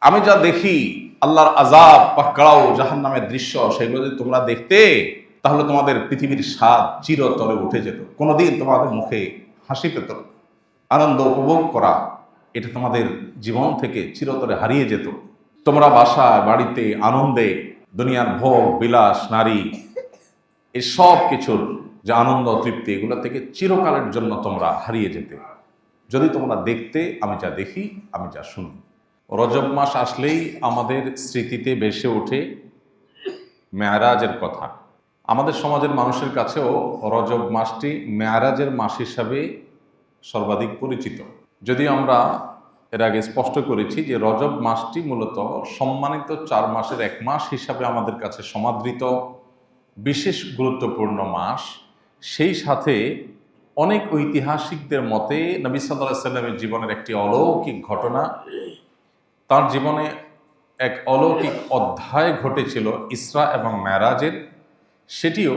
আমি যা দেখি আল্লাহর আযাব, পাকড়াও, জাহান্নামের দৃশ্য, সেগুলো যদি তোমরা দেখতে তাহলে তোমাদের পৃথিবীর স্বাদ চিরতরে উঠে যেত। কোনোদিন তোমাদের মুখে হাসি পেত না, আনন্দ উপভোগ করা এটা তোমাদের জীবন থেকে চিরতরে হারিয়ে যেত। তোমরা বাসায় বাড়িতে আনন্দে দুনিয়ার ভোগ বিলাস, নারী, এই সব কিছুর যে আনন্দ তৃপ্তি, এগুলো থেকে চিরকালের জন্য তোমরা হারিয়ে যেতে যদি তোমরা দেখতে আমি যা দেখি, আমি যা শুনি। রজব মাস আসলেই আমাদের স্মৃতিতে ভেসে ওঠে মেরাজের কথা। আমাদের সমাজের মানুষের কাছেও রজব মাসটি মেরাজের মাস হিসাবে সর্বাধিক পরিচিত। যদিও আমরা এর আগে স্পষ্ট করেছি যে রজব মাসটি মূলত সম্মানিত 4 মাসের এক মাস হিসাবে আমাদের কাছে সমাদৃত বিশেষ গুরুত্বপূর্ণ মাস। সেই সাথে অনেক ঐতিহাসিকদের মতে নবী সাল্লাল্লাহু আলাইহি ওয়াসাল্লামের জীবনের একটি অলৌকিক ঘটনা, তার জীবনে এক অলৌকিক অধ্যায় ঘটেছিল ইসরা এবং মেরাজের, সেটিও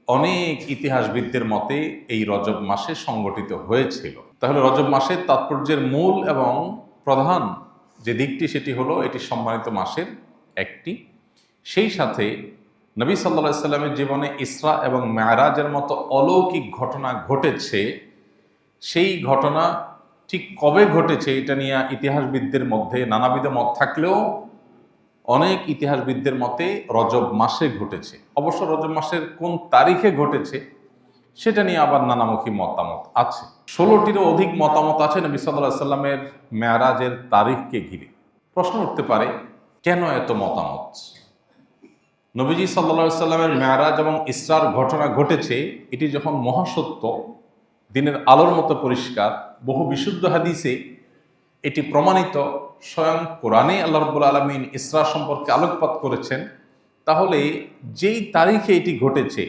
অনেক ইতিহাসবিদদের মতে এই রজব মাসে সংগঠিত হয়েছিল। তাহলে রজব মাসের তাৎপর্যের মূল এবং প্রধান যে দিকটি সেটি হলো এটি সম্মানিত মাসের একটি। সেই সাথে নবী সাল্লাল্লাহু আলাইহি ওয়াসাল্লামের জীবনে ইসরা এবং মেরাজের মতো অলৌকিক ঘটনা ঘটেছে। সেই ঘটনা ঠিক কবে ঘটেছে এটা নিয়ে ইতিহাসবিদদের মধ্যে নানাবিধ মত থাকলেও অনেক ইতিহাসবিদদের মতে রজব মাসে ঘটেছে। অবশ্য রজব মাসের কোন তারিখে ঘটেছে সেটা নিয়ে আবার নানামুখী মতামত আছে। 16টিরও অধিক মতামত আছে নবী সাল্লাল্লাহু আলাইহি ওয়াসাল্লামের মেরাজের তারিখকে ঘিরে। প্রশ্ন উঠতে পারে, কেন এত মতামত? নবীজি সাল্লাল্লাহু আলাইহি ওয়াসাল্লামের মেরাজ এবং ইসরার ঘটনা ঘটেছে, এটি যখন মহাসত্য, দিনের আলোর মতো পরিষ্কার, বহু বিশুদ্ধ হাদিসে এটি প্রমাণিত, স্বয়ং কোরআনে আল্লাহ রাব্বুল আলামিন ইসরা সম্পর্কে আলোকপাত করেছেন, তাহলে যেই তারিখে এটি ঘটেছে,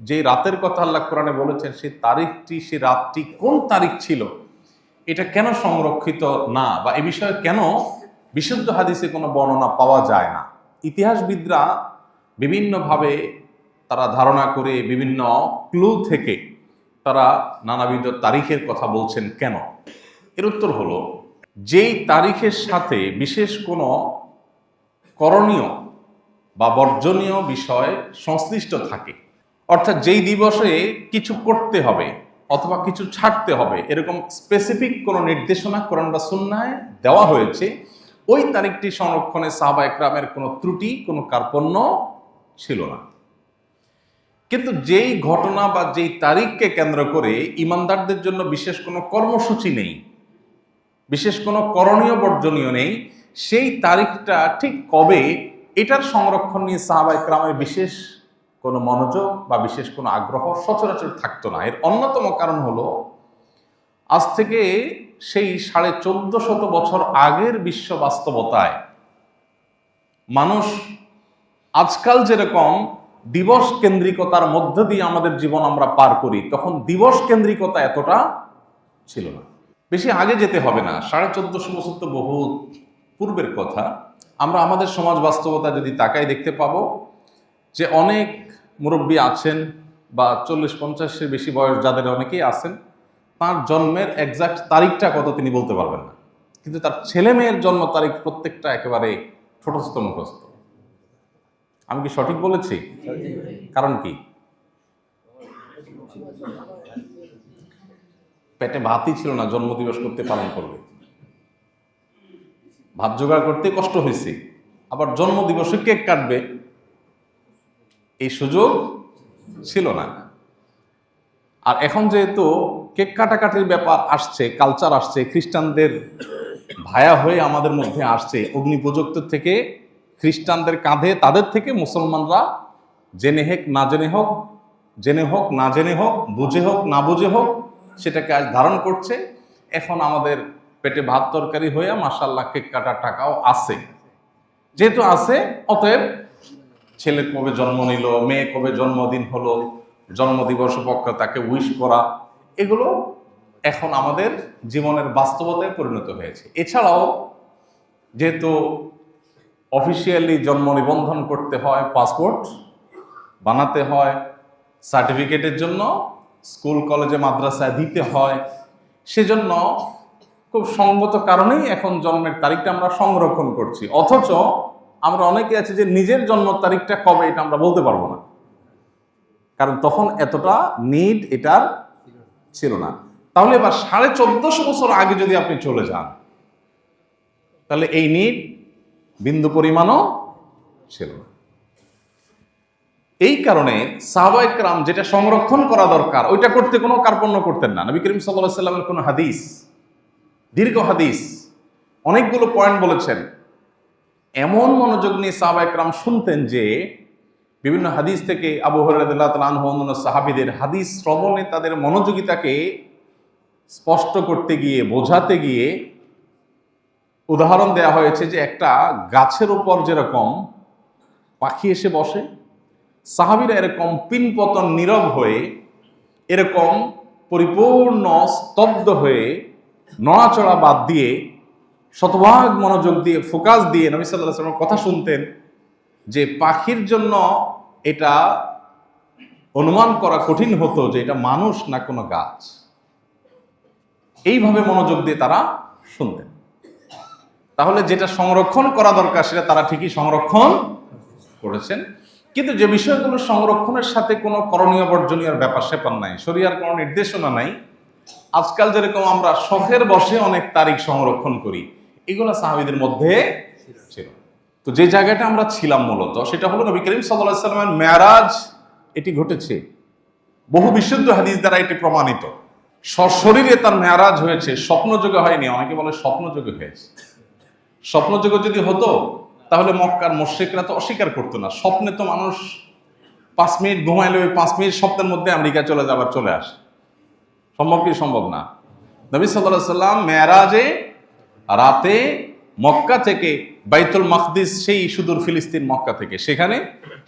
যে রাতের কথা আল্লাহ কোরআনে বলেছেন, সেই তারিখটি, সেই রাতটি কোন তারিখ ছিল এটা কেন সংরক্ষিত না, বা এ বিষয়ে কেন বিশুদ্ধ হাদিসে কোনো বর্ণনা পাওয়া যায় না? ইতিহাসবিদরা বিভিন্নভাবে তারা ধারণা করে, বিভিন্ন ক্লু থেকে তারা নানাবিধ তারিখের কথা বলছেন কেন। এর উত্তর হলো, যেই তারিখের সাথে বিশেষ কোনো করণীয় বা বর্জনীয় বিষয় সংশ্লিষ্ট থাকে, অর্থাৎ যেই দিবসে কিছু করতে হবে অথবা কিছু ছাড়তে হবে, এরকম স্পেসিফিক কোনো নির্দেশনা কোরআন বা সুন্নাহে দেওয়া হয়েছে, ওই তারিখটি সংরক্ষণে সাহাবা একরামের কোনো ত্রুটি, কোনো কার্পণ্য ছিল না। কিন্তু যেই ঘটনা বা যেই তারিখকে কেন্দ্র করে ইমানদারদের জন্য বিশেষ কোনো কর্মসূচি নেই, বিশেষ কোনো করণীয় বর্জনীয় নেই, সেই তারিখটা ঠিক কবে, এটার সংরক্ষণ নিয়ে সাহাবা একরামের বিশেষ কোনো মনোযোগ বা বিশেষ কোনো আগ্রহ সচরাচর থাকতো না। এর অন্যতম কারণ হলো, আজ থেকে সেই 1450 বছর আগের বিশ্ব বাস্তবতায় মানুষ আজকাল যেরকম দিবস কেন্দ্রিকতার মধ্য দিয়ে আমাদের জীবন আমরা পার করি, তখন দিবস কেন্দ্রিকতা এতটা ছিল না। বেশি আগে যেতে হবে না, 1450 বছর তো বহু পূর্বের কথা। আমরা আমাদের সমাজ বাস্তবতা যদি তাকাই, দেখতে পাবো যে অনেক মুরব্বী আছেন বা 40-50-এর বেশি বয়স যাদের অনেকেই আছেন, তার জন্মের এক্সাক্ট তারিখটা কত তিনি বলতে পারবেন না, কিন্তু তার ছেলে মেয়ের জন্ম তারিখ প্রত্যেকটা একেবারে ছোটস্থ মুখস্থ। আমি কি সঠিক বলেছি? কারণ কি? পেটে ভাতই ছিল না, জন্মদিবস করতে পালন করবে, ভাত জোগাড় করতে কষ্ট হয়েছে, আবার জন্মদিবসে কেক কাটবে, এই সুযোগ ছিল না। আর এখন যেহেতু কেক কাটাকাটির ব্যাপার আসছে, কালচার আসছে, খ্রিস্টানদের ভায়া হয়ে আমাদের মধ্যে আসছে, অগ্নি প্রযুক্ত থেকে খ্রিস্টানদের কাঁধে, তাদের থেকে মুসলমানরা জেনে হোক না জেনে হোক, জেনে হোক না জেনে হোক, বুঝে হোক না বুঝে হোক, সেটাকে আজ ধারণ করছে। এখন আমাদের পেটে ভাত তরকারি হয়ে মাশাআল্লাহ কেক কাটার টাকাও আছে। যেহেতু আছে, অতএব ছেলে কবে জন্ম নিল, মেয়ে কবে জন্মদিন হলো, জন্মদিবস উপলক্ষে তাকে উইশ করা, এগুলো এখন আমাদের জীবনের বাস্তবতায় পরিণত হয়েছে। এছাড়াও যেহেতু অফিসিয়ালি জন্ম নিবন্ধন করতে হয়, পাসপোর্ট বানাতে হয়, সার্টিফিকেটের জন্য স্কুল কলেজে মাদ্রাসায় দিতে হয়, সেজন্য খুব সঙ্গত কারণেই এখন জন্মের তারিখটা আমরা সংরক্ষণ করছি, অথচ আমরা অনেকে আছি যে নিজের জন্ম তারিখটা কবে এটা আমরা বলতে পারবো না, কারণ তখন এতটা নিড এটার ছিল না। তাহলে এবার 1450 বছর আগে যদি আপনি চলে যান, তাহলে এই নিড বিন্দু পরিমাণও ছিল না। এই কারণে সাহাবায়ে কেরাম যেটা সংরক্ষণ করা দরকার ওইটা করতে কোনো কার্পণ্য করতেন না। নবী করিম সাল্লাল্লাহু আলাইহি সাল্লামের কোনো হাদিস, দীর্ঘ হাদিস, অনেকগুলো পয়েন্ট বলেছেন, এমন মনোযোগ নিয়ে সাহাবায়ে কেরাম শুনতেন যে বিভিন্ন হাদিস থেকে আবু হুরায়রা রাদিয়াল্লাহু তাআলা আনহু অন্যান্য সাহাবীদের হাদিস শ্রবণে তাদের মনোযোগিতাকে স্পষ্ট করতে গিয়ে, বোঝাতে গিয়ে উদাহরণ দেয়া হয়েছে যে একটা গাছের উপর যেরকম পাখি এসে বসে, সাহাবীরা এরকম পিনপতন নীরব হয়ে, এরকম পরিপূর্ণ স্তব্ধ হয়ে, নড়াচড়া বাদ দিয়ে, শতভাগ মনোযোগ দিয়ে, ফোকাস দিয়ে নবী সাল্লাল্লাহু আলাইহি ওয়াসাল্লামের কথা শুনতেন, যে পাখির জন্য এটা অনুমান করা কঠিন হতো যে এটা মানুষ না কোনো গাছ। এইভাবে মনোযোগ দিয়ে তারা শুনতেন। তাহলে যেটা সংরক্ষণ করা দরকার সেটা তারা ঠিকই সংরক্ষণ করেছেন, কিন্তু যে বিষয়গুলো সংরক্ষণের সাথে কোনো করণীয় বর্জনীয় ব্যাপার স্যাপার নাই, শরীয়তের কোনো নির্দেশনা নাই, আজকাল যেরকম আমরা শখের বসে অনেক তারিখ সংরক্ষণ করি, এগুলো সাহাবীদের মধ্যে ছিল। তো যে জায়গাটা আমরা ছিলাম মূলত সেটা হলো নবী করিম সাল্লাল্লাহু আলাইহি সাল্লামের মেরাজ, এটি ঘটেছে, বহু বিশুদ্ধ হাদিস দ্বারা এটি প্রমাণিত। সশরীরে তার মেরাজ হয়েছে, স্বপ্নযোগে হয়নি। অনেকে বলে স্বপ্নযোগে হয়েছে। স্বপ্নযোগে যদি হতো তাহলে মক্কার মুশরিকরা তো অস্বীকার করতো না। স্বপ্নে তো মানুষ 5 মিনিট ঘুমাইলে ওই 5 মিনিট স্বপ্নের মধ্যে আমেরিকা চলে যাবার চলে আসে, সম্ভব কি সম্ভব না? নবী সাল্লাল্লাহু আলাইহি সাল্লাম মেরাজে রাতে মক্কা থেকে বাইতুল মাকদিস, সেই সুদূর ফিলিস্তিন মক্কা থেকে,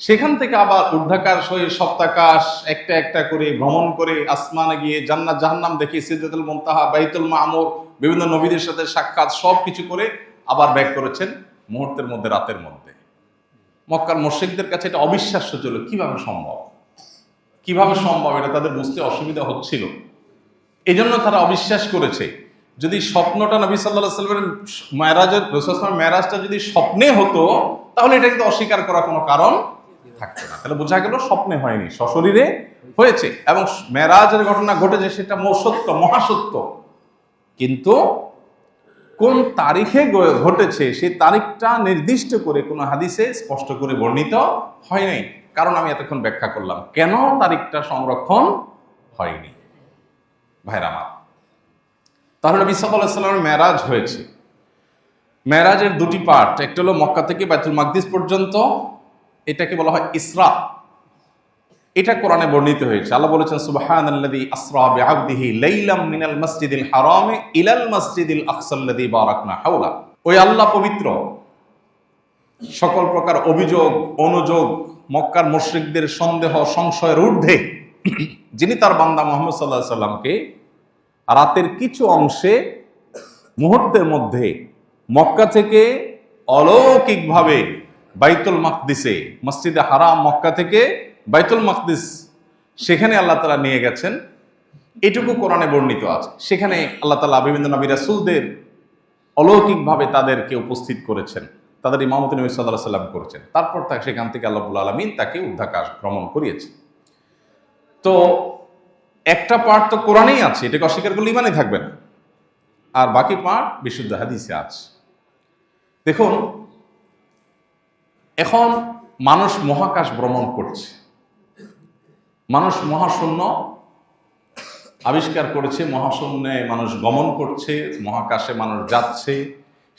সেখান থেকে আবার ঊর্ধ্বাকাশ হয়ে সপ্তাকাশ একটা একটা করে ভ্রমণ করে আসমানে গিয়ে জান্নাত জাহান্নাম দেখে, সিদরাতুল মুনতাহা, বাইতুল মামুর, বিভিন্ন নবীদের সাথে সাক্ষাৎ, সব কিছু করে আবার ব্যাক করেছেন মুহূর্তের মধ্যে, রাতের মধ্যে। মক্কার মুশরিকদের কাছে এটা অবিশ্বাস্য ছিল, কিভাবে সম্ভব, এটা তাদের বুঝতে অসুবিধা হচ্ছিল। এই জন্য তারা অবিশ্বাস করেছে। যদি স্বপ্নটা নবী সাল্লাল্লাহু আলাইহি ওয়াসাল্লামের মেরাজের, রাসূল সাল্লাল্লাহু আলাইহি ওয়াসাল্লামের মেরাজটা যদি স্বপ্নে হতো তাহলে এটা কিন্তু অস্বীকার করার কোনো কারণ থাকতো না। তাহলে বোঝা গেল স্বপ্নে হয়নি, সশরীরে হয়েছে, এবং মেরাজের ঘটনা ঘটেছে সেটা সত্য, মহাসত্য। কিন্তু কোন তারিখে ঘটেছে সেই তারিখটা নির্দিষ্ট করে কোনো হাদিসে স্পষ্ট করে বর্ণিত হয় নাই। কারণ আমি এতক্ষণ ব্যাখ্যা করলাম কেন তারিখটা সংরক্ষণ হয়নি। ভাইরা আমার, তাহলে নবী সাল্লাল্লাহু আলাইহি ওয়াসাল্লামের মেরাজ হয়েছে। মেরাজের দুটি পার্ট, একটা হলো মক্কা থেকে বাইতুল মাকদিস পর্যন্ত, এটাকে বলা হয় ইসরা। এটা কোরআনে বর্ণিত হয়েছে। আল্লাহ বলেছেন সুবহানাল্লাযী আসরা বিআবদিহি লাইলাম মিনাল মাসজিদিল হারামি ইলাল মাসজিদিল আকসাল্লাযী বারাকনা হাওলা। ওই আল্লাহ পবিত্র, সকল প্রকার অভিযোগ অনুযোগ, মক্কার মুশরিকদের সন্দেহ সংশয়ের ঊর্ধ্বে, যিনি তার বান্দা মুহাম্মদ সাল্লাল্লাহু আলাইহি সাল্লামকে রাতের কিছু অংশে মুহূর্তের মধ্যে মক্কা থেকে অলৌকিকভাবে বাইতুল মাকদিসে, মসজিদে হারাম মক্কা থেকে বাইতুল মাকদিস, সেখানে আল্লাহ তাআলা নিয়ে গেছেন, এটুকু কোরআনে বর্ণিত আছে। সেখানে আল্লাহ তাআলা বিভিন্ন নবী রাসূলদের অলৌকিকভাবে তাদেরকে উপস্থিত করেছেন, তাদের ইমামতি নবী সাল্লাল্লাহু আলাইহি সাল্লাম করেছেন। তারপর সেখান থেকে আল্লাহ রাব্বুল আলামিন তাকে ঊর্ধ্বাকাশ ভ্রমণ করিয়েছে। তো একটা পার্ট তো কোরআনেই আছে, এটাকে অস্বীকার করলে ইমানই থাকবে না, আর বাকি পার্ট বিশুদ্ধ হাদিসে আছে। দেখুন, এখন মানুষ মহাকাশ ভ্রমণ করছে, মানুষ মহাশূন্য আবিষ্কার করেছে, মহাশূন্যে মানুষ গমন করছে, মহাকাশে মানুষ যাচ্ছে,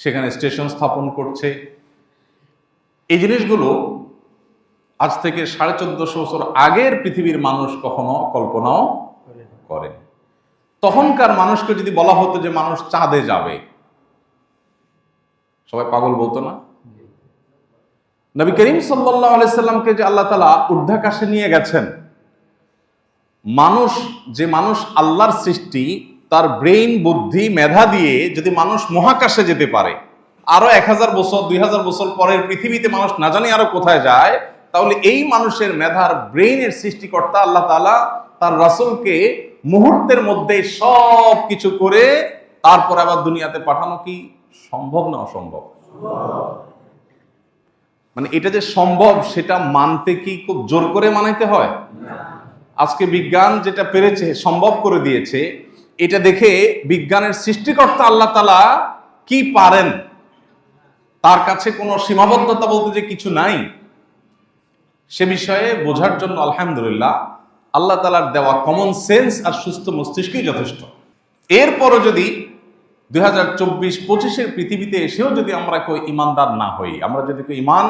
সেখানে স্টেশন স্থাপন করছে। এই জিনিসগুলো আজ থেকে 1450 বছর আগের পৃথিবীর মানুষ কখনো কল্পনাও করেন। তখনকার মানুষকে যদি বলা হতো যে মানুষ চাঁদে যাবে, সবাই পাগল বলতো না? নবী করিম সাল্লাল্লাহু আলাইহি সাল্লামকে যে আল্লাহ তাআলা ঊর্ধ্বাকাশে নিয়ে গেছেন, মানুষ আল্লাহর সৃষ্টি, তার ব্রেইন, বুদ্ধি, মেধা দিয়ে যদি মানুষ মহাকাশে যেতে পারে, আরো 1000 বছর 2000 বছর পরের পৃথিবীতে মানুষ না জানি আরো কোথায় যায়, তাহলে এই মানুষের মেধার, ব্রেইনের সৃষ্টিকর্তা আল্লাহ তাআলা তার রাসূলকে মুহূর্তের মধ্যে সব কিছু করে তারপর আবার দুনিয়াতে পাঠানো কি সম্ভব না অসম্ভব? মানে এটা যে সম্ভব সেটা মানতে কি খুব জোর করে মানাইতে হয়? আজকে বিজ্ঞান যেটা পেরেছে, সম্ভব করে দিয়েছে, এটা দেখে বিজ্ঞানের সৃষ্টিকর্তা আল্লাহ তাআলা কি পারেন, তার কাছে কোনো সীমাবদ্ধতা বলতে যে কিছু নাই, সে বিষয়ে বোঝার জন্য আলহামদুলিল্লাহ আল্লাহ তাআলার দেওয়া কমন সেন্স আর সুস্থ মস্তিষ্কই যথেষ্ট। এরপরও যদি 2024-25 পৃথিবীতে এসেও যদি আমরা কেউ ইমানদার না হই, আমরা যদি কেউ ইমান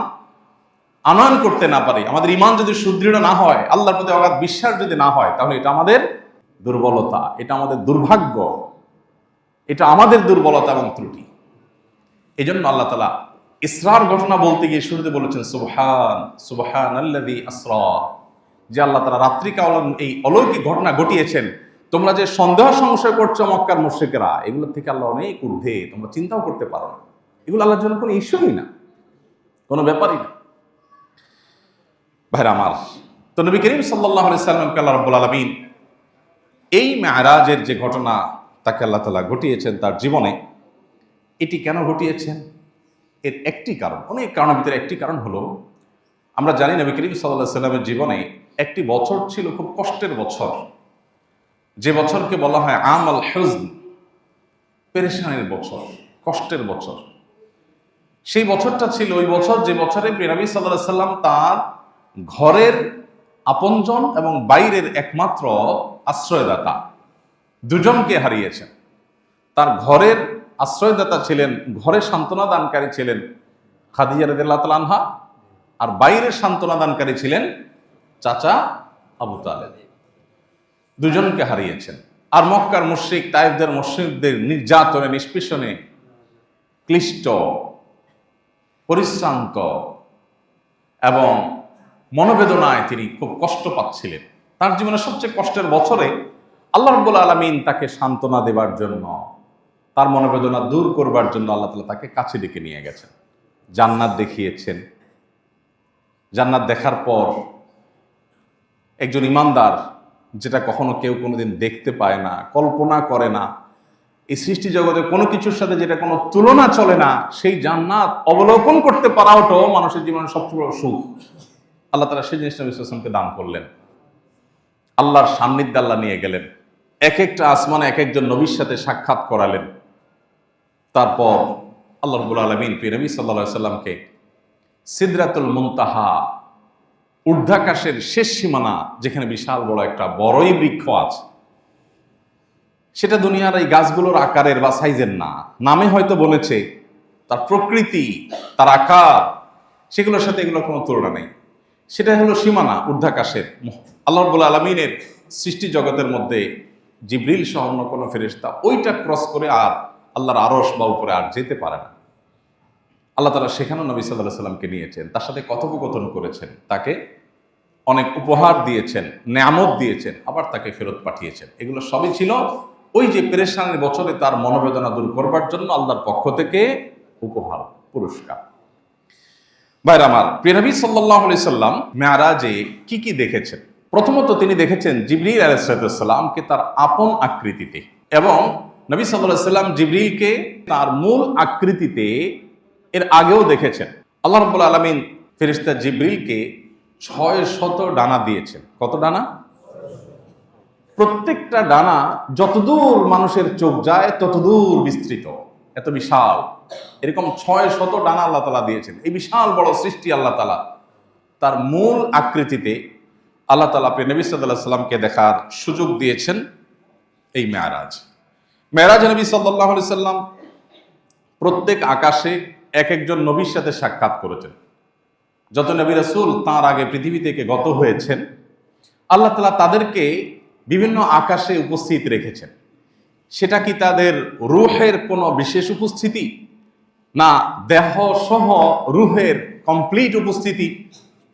আনয়ন করতে না পারি, আমাদের ইমান যদি সুদৃঢ় না হয়, আল্লাহর প্রতি অগাধ বিশ্বাস যদি না হয়, তাহলে এটা আমাদের দুর্বলতা, এটা আমাদের দুর্ভাগ্য, এটা আমাদের দুর্বলতা এবং ত্রুটি। এই জন্য আল্লাহ তাআলা ইসরার ঘটনা বলতে গিয়ে শুরুতে বলেছেন সুবহানাল্লাযী আসরা, যে আল্লাহ তাআলা রাত্রিকালীন এই অলৌকিক ঘটনা ঘটিয়েছেন। তোমরা যে সন্দেহ সংশয় করছো মক্কার মুশরিকেরা, এগুলো থেকে আল্লাহ অনেক ঊর্ধ্বে, তোমরা চিন্তাও করতে পারো না। এগুলো আল্লাহর জন্য কোনো ইস্যুই না, কোনো ব্যাপারই না। ভাইরা আমার, তো নবী করিম সাল্লাল্লাহু আলাইহি সাল্লামকে আল্লাহ রাব্বুল আলামিন এই মেরাজের যে ঘটনা তাকে আল্লাহ তাআলা ঘটিয়েছেন তার জীবনে, এটি কেন ঘটিয়েছেন? এর একটি কারণ, অনেক কারণের ভিতরে একটি কারণ হলো, আমরা জানি নবী করিম সাল্লাল্লাহু আলাইহি সাল্লামের জীবনে একটি বছর ছিল খুব কষ্টের বছর, যে বছরকে বলা হয় আমাল হুজন, পেরেশানির বছর, কষ্টের বছর। সেই বছরটা ছিল ওই বছর যে বছরে নবী সাল্লাল্লাহু আলাইহি সাল্লাম তার ঘরের আপনজন এবং বাইরের একমাত্র আশ্রয়দাতা দুজনকে হারিয়েছেন। তার ঘরের আশ্রয়দাতা ছিলেন, ঘরে সান্ত্বনা দানকারী ছিলেন খাদিজা রাদিয়াল্লাহু তাআলা আনহা, আর বাইরের সান্ত্বনা দানকারী ছিলেন চাচা আবু তালেব। দুজনকে হারিয়েছেন। আর মক্কার মুশরিক তায়েফদের মুশরিকদের নির্যাতনে, নিষ্পেষণে ক্লিষ্ট, পরিশ্রান্ত এবং মনোবেদনায় তিনি খুব কষ্ট পাচ্ছিলেন। তার জীবনের সবচেয়ে কষ্টের বছরে আল্লাহ রাব্বুল আলামিন তাকে সান্ত্বনা দেবার জন্য, তার মনোবেদনা দূর করবার জন্য আল্লাহ তাআলা তাকে কাছে ডেকে নিয়ে গেছেন, জান্নাত দেখিয়েছেন। জান্নাত দেখার পর একজন ইমানদার, যেটা কখনো কেউ কোনোদিন দেখতে পায় না, কল্পনা করে না, এই সৃষ্টি জগতে কোনো কিছুর সাথে যেটা কোনো তুলনা চলে না, সেই জান্নাত অবলোকন করতে পারাটাও মানুষের জীবনের সবচেয়ে বড় সুখ। আল্লাহ তাআলা সেই জিনিসটা নবী সাল্লাল্লাহু আলাইহি ওয়াসাল্লামকে দান করলেন। আল্লাহর সান্নিধ্যে আল্লাহ নিয়ে গেলেন, এক একটা আসমানে এক একজন নবীর সাথে সাক্ষাৎ করালেন। তারপর আল্লাহ রাব্বুল আলামিন নবী সাল্লাল্লাহু আলাইহি ওয়াসাল্লামকে সিদরাতুল মুনতাহা, ঊর্ধ্বাকাশের শেষ সীমানা, যেখানে বিশাল বড় একটা বড়ই বৃক্ষ আছে, সেটা দুনিয়ার এই গাছগুলোর আকারের বা সাইজের না, নামে হয়তো বলেছে, তার প্রকৃতি, তার আকার, সেগুলোর সাথে এগুলোর কোনো তুলনা নেই। সেটা হলো সীমানা ঊর্ধ্বাকাশের। আল্লাহ রাব্বুল আলামিনের সৃষ্টি জগতের মধ্যে জিবরিল সহ অন্য কোনো ফেরেশতা ওইটা ক্রস করে আর আল্লাহর আরশ বা উপরে আর যেতে পারে না। আল্লাহ তাআলা সেখানেও নবী সাল্লাল্লাহু আলাইহি ওয়াসাল্লামকে নিয়েছেন, তার সাথে কথোপকথন করেছেন, তাকে অনেক উপহার দিয়েছেন, নেয়ামত দিয়েছেন, আবার তাকে ফেরত পাঠিয়েছেন। এগুলো সবই ছিল ওই যে পেরেশানির বছরে তার মনোবেদনা দূর করবার জন্য আল্লাহর পক্ষ থেকে উপহার, পুরস্কার। ভাইরা আমার, প্রিয় নবী সাল্লাল্লাহু আলাইহি সাল্লাম মেরাজে কি কি দেখেছেন? প্রথমত তিনি দেখেছেন জিবরিল আলাইহিস সালামকে তার আপন আকৃতিতে, এবং নবী সাল্লাল্লাহু আলাইহি সাল্লাম জিবরিলকে তার মূল আকৃতিতে এর আগেও দেখেছেন। আল্লাহ রাব্বুল আলামিন ফেরেশতা জিবরিলকে 600 ডানা দিয়েছেন। কত ডানা? প্রত্যেকটা ডানা যতদূর মানুষের চোখ যায় ততদূর বিস্তৃত, এত বিশাল। এরকম 600 ডানা আল্লাহ তাআলা দিয়েছেন। এই বিশাল বড় সৃষ্টি আল্লাহ তাআলা তার মূল আকৃতিতে আল্লাহ তাআলা নবী সাল্লাল্লাহু আলাইহি সাল্লামকে দেখার সুযোগ দিয়েছেন এই মেরাজ। মেরাজে নবী সাল্লাল্লাহু আলাইহি সাল্লাম প্রত্যেক আকাশে এক একজন নবীর সাথে সাক্ষাৎ করেছেন। যত নবী রাসূল তাঁর আগে পৃথিবী থেকে গত হয়েছেন, আল্লাহ তাআলা তাদেরকে বিভিন্ন আকাশে উপস্থিত রেখেছেন। সেটা কি তাদের রূহের কোনো বিশেষ উপস্থিতি, না দেহ সহ রূহের কমপ্লিট উপস্থিতি,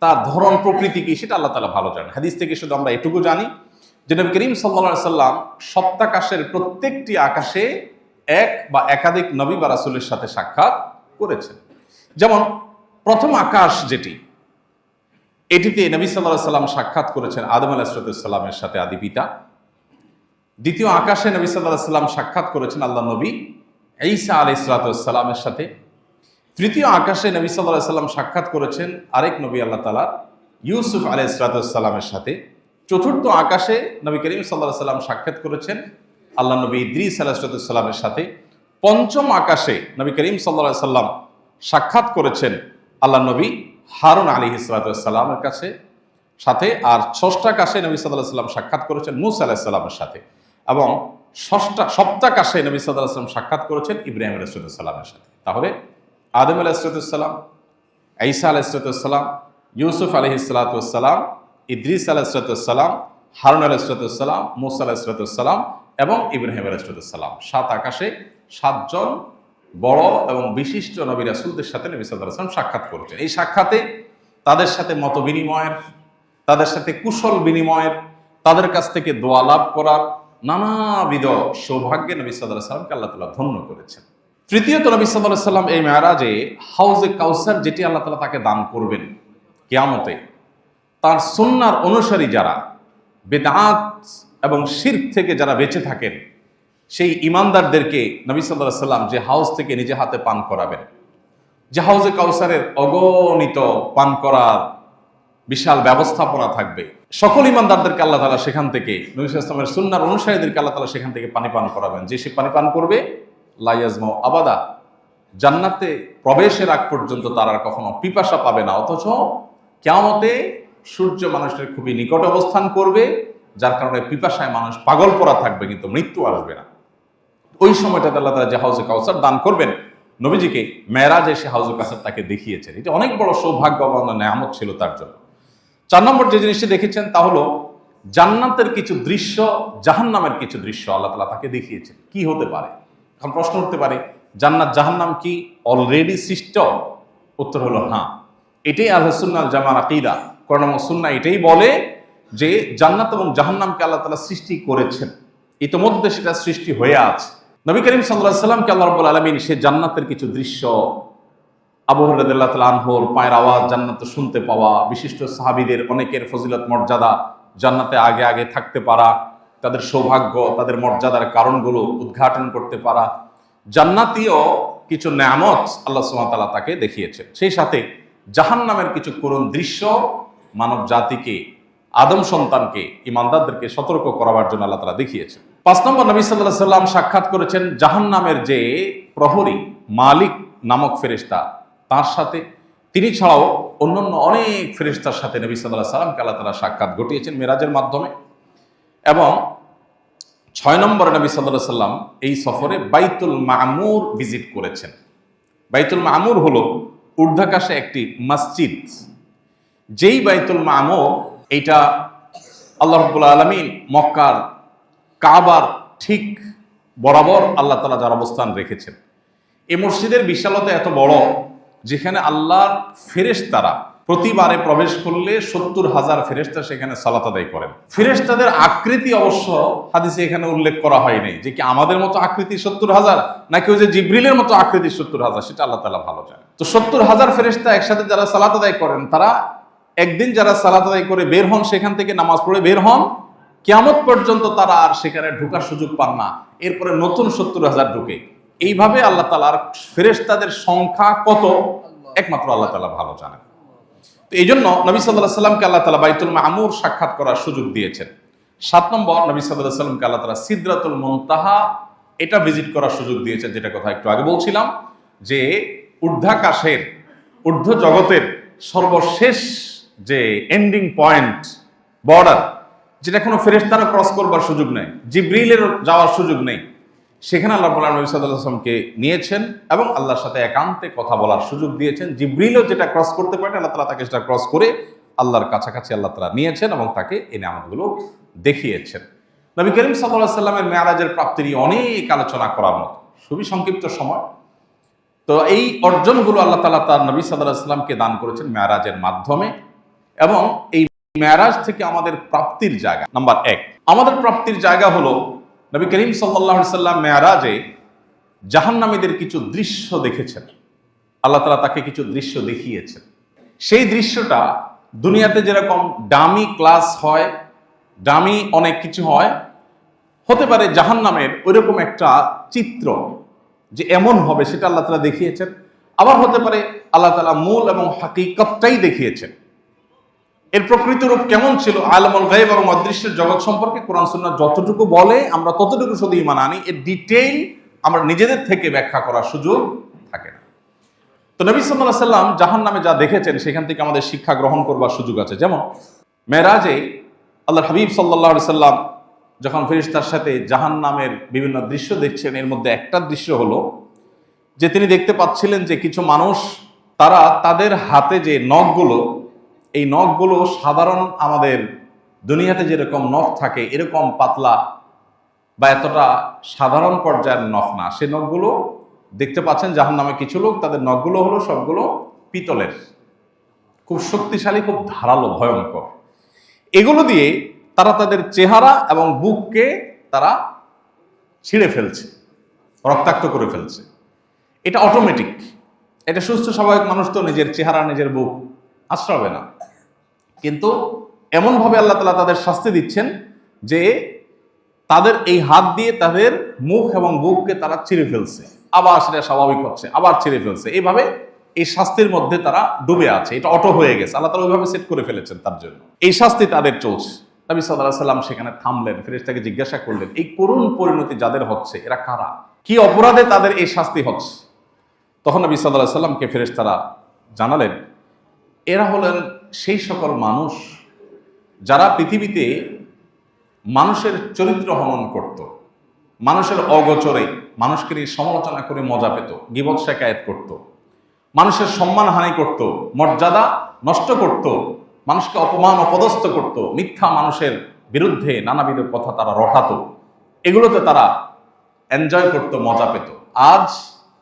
তার ধরন প্রকৃতি কি, সেটা আল্লাহ তাআলা ভালো জানেন। হাদিস থেকে শুধু আমরা এটুকু জানি যে নবী করিম সাল্লাল্লাহু আলাইহি সাল্লাম সপ্তাকাশের প্রত্যেকটি আকাশে এক বা একাধিক নবী বা রাসূলের সাথে সাক্ষাৎ করেছেন। যেমন প্রথম আকাশ যেটি, এটিতে নবী সাল্লাল্লাহু আলাইহি সাল্লাম সাক্ষাৎ করেছেন আদম আলাইহিস সালামের সাথে, আদি পিতা। দ্বিতীয় আকাশে নবী সাল্লাল্লাহু আলাইহি ওয়াসাল্লাম সাক্ষাৎ করেছেন আল্লাহ নবী ঈসা আলাইহিস সালামের সাথে। তৃতীয় আকাশে নবী সাল্লাল্লাহু আলাইহি ওয়াসাল্লাম সাক্ষাৎ করেছেন আরেক নবী আল্লাহ তাআলা ইউসুফ আলাইহিস সালামের সাথে। চতুর্থ আকাশে নবী করিম সাল্লাল্লাহু আলাইহি ওয়াসাল্লাম সাক্ষাৎ করেছেন আল্লাহ নবী ইদ্রিস আলাইহিস সালামের সাথে। পঞ্চম আকাশে নবী করিম সাল্লাল্লাহু আলাইহি ওয়াসাল্লাম সাক্ষাৎ করেছেন আল্লাহ নবী হারুন আলাইহিস সালামের কাছে সাথে। আর ষষ্ঠ আকাশে নবী সাল্লাল্লাহু আলাইহি ওয়াসাল্লাম সাক্ষাৎ করেছেন মূসা আলাইহিস সালামের সাথে। এবং সপ্তাকাশে নবী সাল্লাল্লাহু আলাইহি ওয়াসাল্লাম সাক্ষাৎ করেছেন ইব্রাহিম আলাইহিস সালামের সাথে। তাহলে আদম আলাইহিস সালাম, ঈসা আলাইহিস সালাম, ইউসুফ আলাইহিস সালাম, ইদ্রিস আলাইহিস সালাম, হারুন আলাইহিস সালাম, মূসা আলাইহিস সালাম এবং ইব্রাহিম আলাইহিস সালাম। সাত আকাশে সাতজন বড় এবং বিশিষ্ট নবী রাসূলদের সাথে নবী সাল্লাল্লাহু আলাইহি ওয়াসাল্লাম সাক্ষাৎ করেছেন। এই সাক্ষাতে তাদের সাথে মত বিনিময়ের, তাদের সাথে কুশল বিনিময়ের, তাদের কাছ থেকে দোয়া লাভ করার নানাবিধ সৌভাগ্যে নবী সাল্লাল্লাহু আলাইহি ওয়াসাল্লামকে আল্লাহ তাআলা ধন্য করেছেন। তৃতীয়ত নবী সাল্লাল্লাহু আলাইহি ওয়াসাল্লাম এই মেরাজে হাউজে কাউসার যেটি আল্লাহ তাআলা তাকে দান করবেন কিয়ামতে, তার সুন্নাহর অনুসারী যারা বিদআত এবং শিরক থেকে যারা বেঁচে থাকেন সেই ঈমানদারদেরকে নবী সাল্লাল্লাহু আলাইহি ওয়াসাল্লাম যে হাউজ থেকে নিজে হাতে পান করাবেন, যে হাউজে কাউসারের অগণিত পান করার বিশাল ব্যবস্থাপনা থাকবে। সকল ঈমানদারদেরকে আল্লাহ তাআলা সেখান থেকে, নবী সাল্লাল্লাহু আলাইহি ওয়াসাল্লামের সুন্নাহর অনুসারীদেরকে আল্লাহ তাআলা সেখান থেকে পানি পান করাবেন। যে সে পানি পান করবে লা ইয়াজমাউ আবাদা, জান্নাতে প্রবেশের আগ পর্যন্ত তার আর কখনো পিপাসা পাবে না। অথচ কিয়ামতে সূর্য মানুষের খুবই নিকট অবস্থান করবে, যার কারণে পিপাসায় মানুষ পাগল পড়া থাকবে, কিন্তু মৃত্যু আসবে না। ওই সময়টাতে আল্লাহ তাআলা যে হাউজে কাউসার দান করবেন, নবীজিকে মেরাজে সে হাউজে কাউসার তাকে দেখিয়েছেন। এটা অনেক বড় সৌভাগ্য এবং নেয়ামত ছিল তার জন্য। 4 নম্বর যে জিনিসটি দেখেছেন তা হলো জান্নাতের কিছু দৃশ্য, জাহান্নামের কিছু দৃশ্য আল্লাহ তাআলা তাকে দেখিয়েছেন। কি হতে পারে? এখন প্রশ্ন উঠতে পারে, জান্নাত জাহান্নাম কি অলরেডি সৃষ্ট? উত্তর হলো হ্যাঁ। এটাই আহলুস সুন্নাহ ওয়াল জামাআর আকীদা। কোরআন এবং সুন্নাহ এটাই বলে যে জান্নাত এবং জাহান্নামকে আল্লাহ তাআলা সৃষ্টি করেছেন, ইতোমধ্যে সেটা সৃষ্টি হয়ে আছে। নবী করিম সাল্লাল্লাহু আলাইহি ওয়াসাল্লামকে আল্লাহ রাব্বুল আলামিন সে জান্নাতের কিছু দৃশ্য, আবু হুরায়রা রাদিয়াল্লাহু তাআলা আনহুর পায়ের আওয়াজ জান্নাতে শুনতে পাওয়া, বিশিষ্ট সাহাবীদের অনেকের ফজিলত মর্যাদা, জান্নাতে আগে আগে থাকতে পারা, তাদের সৌভাগ্য, তাদের মর্যাদার কারণগুলো উদ্ঘাটন করতে পারা, জান্নাতীয় কিছু নেয়ামত আল্লাহ সুবহানাহু ওয়া তাআলা তাকে দেখিয়েছেন। সেই সাথে জাহান্নামের কিছু করুণ দৃশ্য মানব জাতিকে, আদম সন্তানকে, ঈমানদারদেরকে সতর্ক করার জন্য আল্লাহ তাআলা দেখিয়েছেন। 5 নম্বর, নবী সাল্লাল্লাহু আলাইহি ওয়াসাল্লাম সাক্ষাৎ করেছেন জাহান্নামের যে প্রহরী মালিক নামক ফেরেশতা, তার সাথে। তিনি ছাড়াও অন্যান্য অনেক ফেরেশতার সাথে নবী সাল্লাল্লাহু আলাইহি ওয়াসাল্লামকে আল্লাহ তাআলা সাক্ষাৎ ঘটিয়েছেন মেরাজের মাধ্যমে। এবং 6 নম্বরে নবী সাল্লাল্লাহু আলাইহি ওয়াসাল্লাম এই সফরে বাইতুল মামুর ভিজিট করেছেন। বাইতুল মামুর হলো ঊর্ধ্বাকাশে একটি মসজিদ। যেই বাইতুল মামুর, এইটা আল্লাহ রাব্বুল আলামিন মক্কার কাবার ঠিক বরাবর আল্লাহ তাআলা যার অবস্থান রেখেছেন। এই মসজিদের বিশালতা এত বড়, যেখানে আল্লাহর ফেরেশতারা প্রতিবারে প্রবেশ করলে 70,000 ফেরেশতা সেখানে সালাত আদায় করেন। ফেরেশতাদের আকৃতি অবশ্য হাদিসে এখানে উল্লেখ করা হয়নি যে কি আমাদের মতো আকৃতি 70,000 নাকি ওই যে জিবরিলের মতো আকৃতি 70,000, সেটা আল্লাহ তাআলা ভালো জানেন। তো 70,000 ফেরেশতা একসাথে যারা সালাত আদায় করেন, তারা একদিন যারা সালাত আদায় করে বের হন, সেখান থেকে নামাজ পড়ে বের হন, কিয়ামত পর্যন্ত তারা আর সেখানে ঢোকার সুযোগ পান না। এরপরে নতুন 70,000 ঢুকে। এইভাবে আল্লাহ তাআলার ফেরেশতাদের সংখ্যা কত একমাত্র আল্লাহ তাআলা ভালো জানেন। তো এই জন্য নবী সাল্লাল্লাহু আলাইহি ওয়াসাল্লামকে আল্লাহ তাআলা বাইতুল মামুর সাক্ষাৎ করার সুযোগ দিয়েছেন। 7 নম্বর, নবী সাল্লাল্লাহু আলাইহি ওয়াসাল্লামকে আল্লাহ তাআলা সিদরাতুল মুনতাহা এটা ভিজিট করার সুযোগ দিয়েছেন, যেটা কথা একটু আগে বলছিলাম যে ঊর্ধ্বাকাশের, ঊর্ধ্ব জগতের সর্বশেষ যে এন্ডিং পয়েন্ট, বর্ডার, যেটা কোনো ফেরেশতারও ক্রস করবার সুযোগ নেই, জিবরিলের যাওয়ার সুযোগ নেই, সেখানে আল্লাহ রাব্বুল আলামিন নবী সাল্লাল্লাহু আলাইহি ওয়াসাল্লামকে নিয়েছেন এবং আল্লাহর সাথে একান্তে কথা বলার সুযোগ দিয়েছেন। জিবরিলও যেটা ক্রস করতে পারেন, আল্লাহ তাআলা তাকে সেটা ক্রস করে আল্লাহর কাছাকাছি আল্লাহ তাআলা নিয়েছেন এবং তাকে এই নিয়ামতগুলো দেখিয়েছেন। নবী করিম সাল্লাল্লাহু আলাইহি ওয়াসাল্লামের মেরাজের প্রাপ্তির অনেক আলোচনা করার মতো, খুবই সংক্ষিপ্ত সময়। তো এই অর্জনগুলো আল্লাহ তাআলা তার নবী সাল্লাল্লাহু আলাইহি ওয়াসাল্লামকে দান করেছেন মেরাজের মাধ্যমে। এবং এই মেরাজ থেকে আমাদের প্রাপ্তির জায়গা নাম্বার 1, আমাদের প্রাপ্তির জায়গা হলো নবী করিম সাল্লাল্লাহু আলাইহি ওয়াসাল্লাম মেরাজে জাহান্নামীদের কিছু দৃশ্য দেখেছেন। আল্লাহ তাআলা তাকে কিছু দৃশ্য দেখিয়েছেন। সেই দৃশ্যটা দুনিয়াতে যেরকম ডামি ক্লাস হয়, ডামি অনেক কিছু হয়, হতে পারে জাহান্নামের ওইরকম একটা চিত্র যে এমন হবে সেটা আল্লাহ তাআলা দেখিয়েছেন, আবার হতে পারে আল্লাহ তাআলা মূল এবং হাকিকতটাই দেখিয়েছেন। এর প্রকৃত রূপ কেমন ছিল, আলমুল গায়ব এবং অদৃশ্যের জগৎ সম্পর্কে কোরআন সুন্নাহ যতটুকু বলে আমরা ততটুকু শুধু ঈমান আনি, এর ডিটেইল আমরা নিজেদের থেকে ব্যাখ্যা করার সুযোগ থাকে না। তো নবী সাল্লাল্লাহু আলাইহি সাল্লাম জাহান্নামে যা দেখেছেন সেখান থেকে আমাদের শিক্ষা গ্রহণ করবার সুযোগ আছে। যেমন মেরাজে আল্লাহর হাবিব সাল্লাল্লাহু আলাইহি সাল্লাম যখন ফেরেশতার সাথে জাহান্নামের বিভিন্ন দৃশ্য দেখছেন, এর মধ্যে একটা দৃশ্য হলো যে তিনি দেখতে পাচ্ছিলেন যে কিছু মানুষ তারা তাদের হাতে যে নখগুলো, এই নখগুলো সাধারণ আমাদের দুনিয়াতে যেরকম নখ থাকে এরকম পাতলা বা এতটা সাধারণ পর্যায়ের নখ না, সে নখগুলো দেখতে পাচ্ছেন জাহান্নামে কিছু লোক তাদের নখগুলো হলো সবগুলো পিতলের, খুব শক্তিশালী, খুব ধারালো, ভয়ঙ্কর। এগুলো দিয়ে তারা তাদের চেহারা এবং বুককে তারা ছিঁড়ে ফেলছে, রক্তাক্ত করে ফেলছে। এটা অটোমেটিক, এটা সুস্থ স্বাভাবিক মানুষ তো নিজের চেহারা নিজের বুক আশ্রাবে না, কিন্তু এমনভাবে আল্লাহ তাআলা তাদের শাস্তি দিচ্ছেন যে তাদের এই হাত দিয়ে তাদের মুখ এবং বুককে তারা ছিঁড়ে ফেলছে, আবার সেটা স্বাভাবিক হচ্ছে, আবার ছিঁড়ে ফেলছে। এইভাবে এই শাস্তির মধ্যে তারা ডুবে আছে, এটা অটো হয়ে গেছে, আল্লাহ তাআলা ওইভাবে সেট করে ফেলেছেন তার জন্য। এই শাস্তি তাদের চলছে। নবী সাল্লাল্লাহু আলাইহি সাল্লাম সেখানে থামলেন, ফেরেশতাকে জিজ্ঞাসা করলেন, এই করুণ পরিণতি যাদের হচ্ছে এরা কারা, কি অপরাধে তাদের এই শাস্তি হচ্ছে? তখন নবী সাল্লাল্লাহু আলাইহি সাল্লামকে ফেরেশতারা জানালেন, এরা হলেন সেই সকল মানুষ যারা পৃথিবীতে মানুষের চরিত্র হনন করত, মানুষের অগোচরে মানুষকে নিয়ে সমালোচনা করে মজা পেত, গীবত শিকায়েত করত, মানুষের সম্মান হানি করত, মর্যাদা নষ্ট করত, মানুষকে অপমান অপদস্থ করত, মিথ্যা মানুষের বিরুদ্ধে নানাবিধ কথা তারা রটাতো, এগুলোতে তারা এনজয় করত, মজা পেত। আজ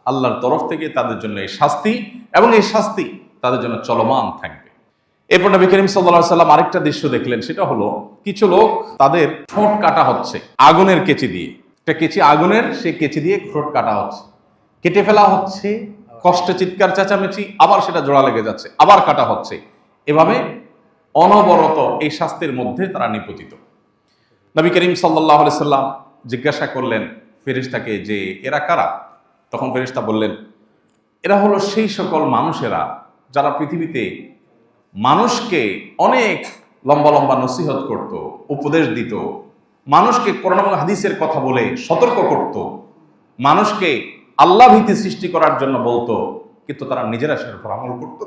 আল্লাহর তরফ থেকে তাদের জন্য এই শাস্তি, এবং এই শাস্তি তাদের জন্য চলমান থাকবে। এরপর নবী করিম সাল্লাল্লাহু আলাইহি সাল্লাম আরেকটা দৃশ্য দেখলেন, সেটা হলো কিছু লোক তাদের ঠোঁট কাটা হচ্ছে আগুনের কেচি দিয়ে, একটা কেচি আগুনের, সেই কেচি দিয়ে ঠোঁট কাটা হচ্ছে, কেটে ফেলা হচ্ছে, কষ্টে চিৎকার চেঁচামেচি, আবার সেটা জোড়া লেগে যাচ্ছে, আবার কাটা হচ্ছে, এভাবে অনবরত এই শাস্তির মধ্যে তারা নিপতিত। নবী করিম সাল্লাল্লাহু আলাইহি সাল্লাম জিজ্ঞাসা করলেন ফেরেশতাকে যে এরা কারা? তখন ফেরেশতা বললেন, এরা হলো সেই সকল মানুষেরা যারা পৃথিবীতে মানুষকে অনেক লম্বা লম্বা নসিহত করত, উপদেশ দিত, মানুষকে কোরআন এবং হাদিসের কথা বলে সতর্ক করত, মানুষকে আল্লাহ ভীতি সৃষ্টি করার জন্য বলতো, কিন্তু তারা নিজেরা সেটার উপর আমল করত।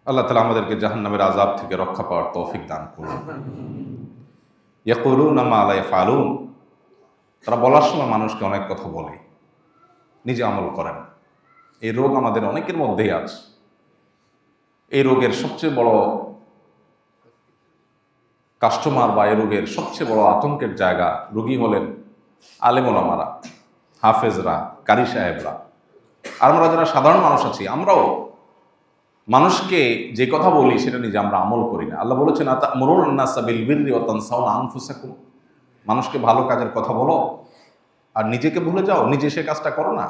আল্লাহ তাআলা আমাদেরকে জাহান্নামের আযাব থেকে রক্ষা পাওয়ার তৌফিক দান করুন। ইয়াকুলুনা মা লা ইয়াফআলুন, তারা বলার সময় মানুষকে অনেক কথা বলে, নিজে আমল করে না। এই রোগ আমাদের অনেকের মধ্যেই আছে। এই রোগের সবচেয়ে বড় কাস্টমার বা এই রোগের সবচেয়ে বড় আতঙ্কের জায়গা রোগী হলেন আলেম ওলামারা, হাফেজরা, কারি সাহেবরা। আর আমরা যারা সাধারণ মানুষ আছি, আমরাও মানুষকে যে কথা বলি সেটা নিজে আমরা আমল করি না। আল্লাহ বলেছেন, আতা'মুরুনা আন-নাসা বিল বিররি ওয়া তানসাউনা আনফুসাকুম, মানুষকে ভালো কাজের কথা বলো আর নিজেকে ভুলে যাও, নিজে সে কাজটা করো না।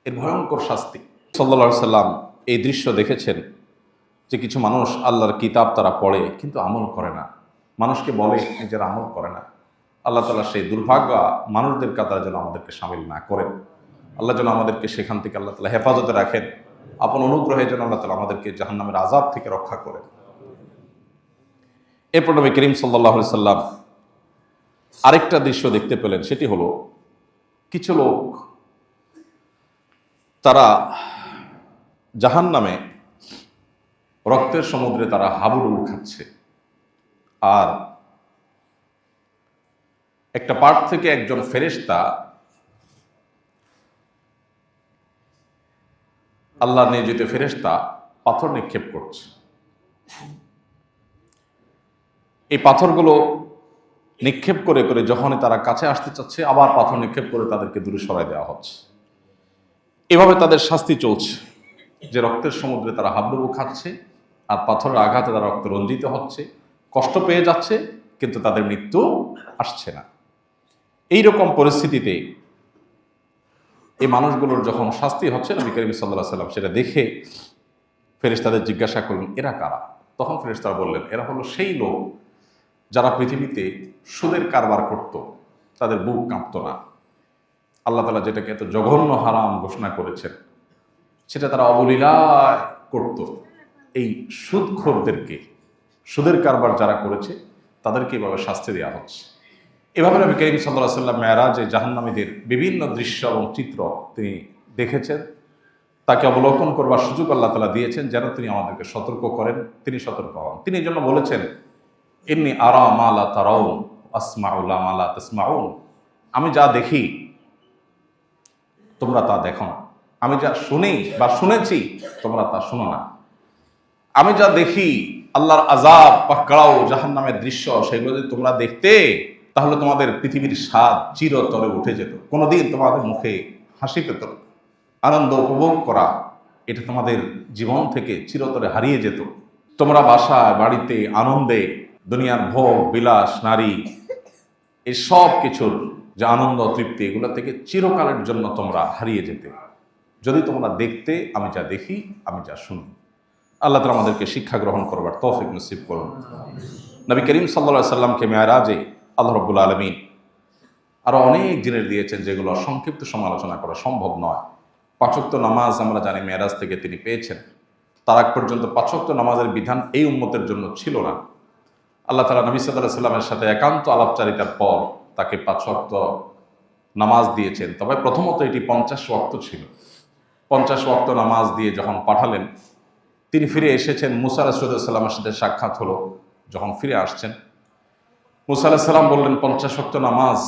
এর ভয়ঙ্কর শাস্তি। সাল্লাল্লাহু আলাইহি সাল্লাম এই দৃশ্য দেখেছেন যে কিছু মানুষ আল্লাহর কিতাব তারা পড়ে কিন্তু আমল করে না, মানুষকে বলে নিজের আমল করে না। আল্লাহ তাআলা সেই দুর্ভাগ্য মানুষদের কাতারে যেন আমাদেরকে শামিল না করেন। আল্লাহ যেন আমাদেরকে সেখান থেকে আল্লাহ তাআলা হেফাজতে রাখেন, আপন অনুগ্রহে যেন আল্লাহ তাআলা আমাদেরকে জাহান্নামের আযাব থেকে রক্ষা করেন। এরপর নবী করিম সাল্লাল্লাহু আলাইহি সাল্লাম আরেকটা দৃশ্য দেখতে পেলেন, সেটি হলো কিছু লোক তারা জাহান্নামে রক্তের সমুদ্রে তারা হাবুডুবু খাচ্ছে, আর একটা পার্ট থেকে একজন ফেরেশতা আল্লাহ নিয়োজিত ফেরেশতা পাথর নিক্ষেপ করছে। এই পাথরগুলো নিক্ষেপ করে করে যখনই তারা কাছে আসতে চাচ্ছে, আবার পাথর নিক্ষেপ করে তাদেরকে দূরে সরাই দেওয়া হচ্ছে। এভাবে তাদের শাস্তি চলছে যে রক্তের সমুদ্রে তারা হাবুডুবু খাচ্ছে, আর পাথরের আঘাতে তারা রক্ত রঞ্জিত হচ্ছে, কষ্ট পেয়ে যাচ্ছে, কিন্তু তাদের মৃত্যু আসছে না। এইরকম পরিস্থিতিতে এই মানুষগুলোর যখন শাস্তি হচ্ছে, নবী করিম সাল্লাল্লাহু আলাইহি সাল্লাম সেটা দেখে ফেরেশতাদের জিজ্ঞাসা করলেন, এরা কারা? তখন ফেরেশতারা বললেন, এরা হলো সেই লোক যারা পৃথিবীতে সুদের কারবার করত, তাদের বুক কাঁপত না। আল্লাহ তাআলা যেটাকে এত জঘন্য হারাম ঘোষণা করেছেন সেটা তারা অবলীলায় করত। এই সুদখোরদেরকে, সুদের কারবার যারা করেছে তাদেরকে এভাবে শাস্তি দেওয়া হচ্ছে। এভাবে নবী করিম সাল্লাল্লাহু আলাইহি ওয়াসাল্লাম মেরাজে জাহান্নামীদের বিভিন্ন দৃশ্য এবং চিত্র তিনি দেখেছেন। তাকে অবলোকন করবার সুযোগ আল্লাহ তাআলা দিয়েছেন যেন তিনি আমাদেরকে সতর্ক করেন, তিনি সতর্ক হন। তিনি এই জন্য বলেছেন, ইন্নী আরা মা লা তারাউন আসমাউ মা লা তাসমাউন। আমি যা দেখি তোমরা তা দেখো না, আমি যা শুনি বা শুনেছি তোমরা তা শুনো না। আমি যা দেখি আল্লাহর আযাব পাকড়াও জাহান্নামের দৃশ্য, সেগুলো যদি তোমরা দেখতে তাহলে তোমাদের পৃথিবীর স্বাদ চিরতরে উঠে যেত। কোনোদিন তোমাদের মুখে হাসি পেত না, আনন্দ উপভোগ করা এটা তোমাদের জীবন থেকে চিরতরে হারিয়ে যেত। তোমরা বাসায় বাড়িতে আনন্দে দুনিয়ার ভোগ বিলাস নারী এই সব কিছুর যে আনন্দ তৃপ্তি এগুলো থেকে চিরকালের জন্য তোমরা হারিয়ে যেতে যদি তোমরা দেখতে আমি যা দেখি, আমি যা শুনি। আল্লাহ তাআলা আমাদেরকে শিক্ষা গ্রহণ করবার তৌফিক নসিব করুন। নবী করিম সাল্লাল্লাহু আলাইহি সাল্লামকে মেরাজে আল্লাহ রাব্বুল আলামিন আরো অনেক জিনিস দিয়েছেন যেগুলো সংক্ষিপ্ত সমালোচনা করা সম্ভব নয়। 5 ওয়াক্ত নামাজ আমরা জানি মেরাজ থেকে তিনি পেয়েছেন। তার আগ পর্যন্ত 5 ওয়াক্ত নামাজের বিধান এই উম্মতের জন্য ছিল না। আল্লাহ তাআলা নবী সাল্লাল্লাহু আলাইহি সাল্লামের সাথে একান্ত আলাপচারিতার পর তাকে 5 ওয়াক্ত নামাজ দিয়েছেন। তবে প্রথমত এটি 50 ওয়াক্ত ছিল। 50 ওয়াক্ত নামাজ দিয়ে যখন পাঠালেন, তিনি ফিরে এসেছেন। মুসা আলাইহিস সালামের সাথে সাক্ষাৎ হলো। যখন ফিরে আসছেন, মুসা আলাইহিস সালাম বললেন, 50 ওয়াক্ত নামাজ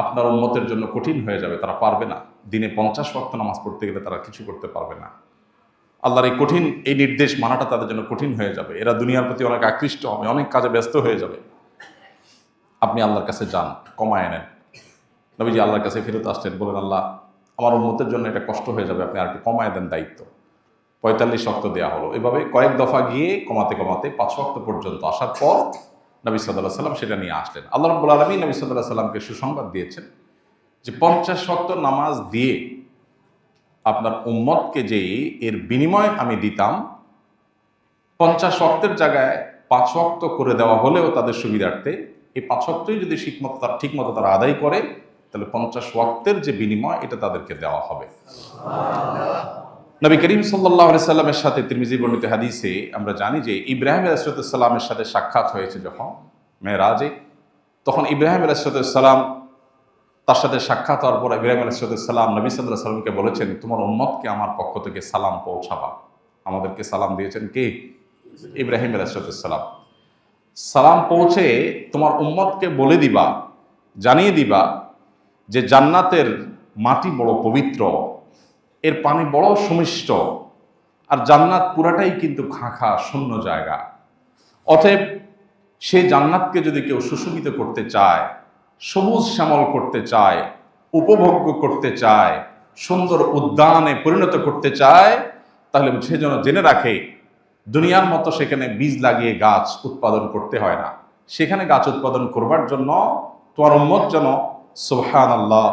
আপনার উম্মতের জন্য কঠিন হয়ে যাবে, তারা পারবে না। দিনে 50 ওয়াক্ত নামাজ পড়তে গেলে তারা কিছু করতে পারবে না। আল্লাহর এই কঠিন এই নির্দেশ মানাটা তাদের জন্য কঠিন হয়ে যাবে। এরা দুনিয়ার প্রতি অনেক আকৃষ্ট হবে, অনেক কাজে ব্যস্ত হয়ে যাবে। আপনি আল্লাহর কাছে যান, কমায় নেন। নবীজি আল্লাহর কাছে ফেরত আসলেন, বলেন, আল্লাহ আমার উম্মতের জন্য এটা কষ্ট হয়ে যাবে, আপনি আর একটু কমায় দেন দায়িত্ব। 45 ওয়াক্ত দেওয়া হলো। এভাবে কয়েক দফা গিয়ে কমাতে কমাতে 5 ওয়াক্ত পর্যন্ত আসার পর নবী সাল্লাল্লাহু আলাইহি সাল্লাম সেটা নিয়ে আসলেন। আল্লাহ রাব্বুল আলামিন নবী সাল্লাল্লাহু আলাইহি সাল্লামকে সুসংবাদ দিয়েছেন যে 50 ওয়াক্ত নামাজ দিয়ে আপনার উম্মতকে যে এর বিনিময় আমি দিতাম, 50 ওয়াক্তের জায়গায় 5 ওয়াক্ত করে দেওয়া হলেও তাদের সুবিধার্থে এই 5 ওয়াক্তই যদি ঠিকমতো তারা আদায় করে তাহলে 50 ওয়াক্তের যে বিনিময় এটা তাদেরকে দেওয়া হবে। নবী করিম সাল্লাল্লাহু আলাইহি সাল্লামের সাথে তিরমিজি বর্ণিত হাদিসে আমরা জানি যে ইব্রাহিম আলাইহিস সালামের সাথে সাক্ষাৎ হয়েছে যখন মেরাজে, তখন ইব্রাহিম আলাইহিস সালাম তার সাথে সাক্ষাৎ হওয়ার পর ইব্রাহিম আলাইহিস সালাম নবী সাল্লাল্লাহু আলাইহি সাল্লামকে বলেছেন, তোমার উম্মতকে আমার পক্ষ থেকে সালাম পৌঁছাবা। আমাদেরকে সালাম দিয়েছেন কে? ইব্রাহিম আলাইহিস সালাম। সালাম পৌঁছে তোমার উম্মতকে বলে দিবা, জানিয়ে দিবা যে জান্নাতের মাটি বড় পবিত্র, এর পানি বড় সুমিষ্ট, আর জান্নাত পুরাটাই কিন্তু খাঁখা শূন্য জায়গা। অতএব সেই জান্নাতকে যদি কেউ সুশোভিত করতে চায়, সবুজ শ্যামল করতে চায়, উপভোগ্য করতে চায়, সুন্দর উদ্যানে পরিণত করতে চায়, তাহলে সে যেন জেনে রাখে দুনিয়ার মতো সেখানে বীজ লাগিয়ে গাছ উৎপাদন করতে হয় না। সেখানে গাছ উৎপাদন করবার জন্য তোমার উম্মত যেন সুবহানাল্লাহ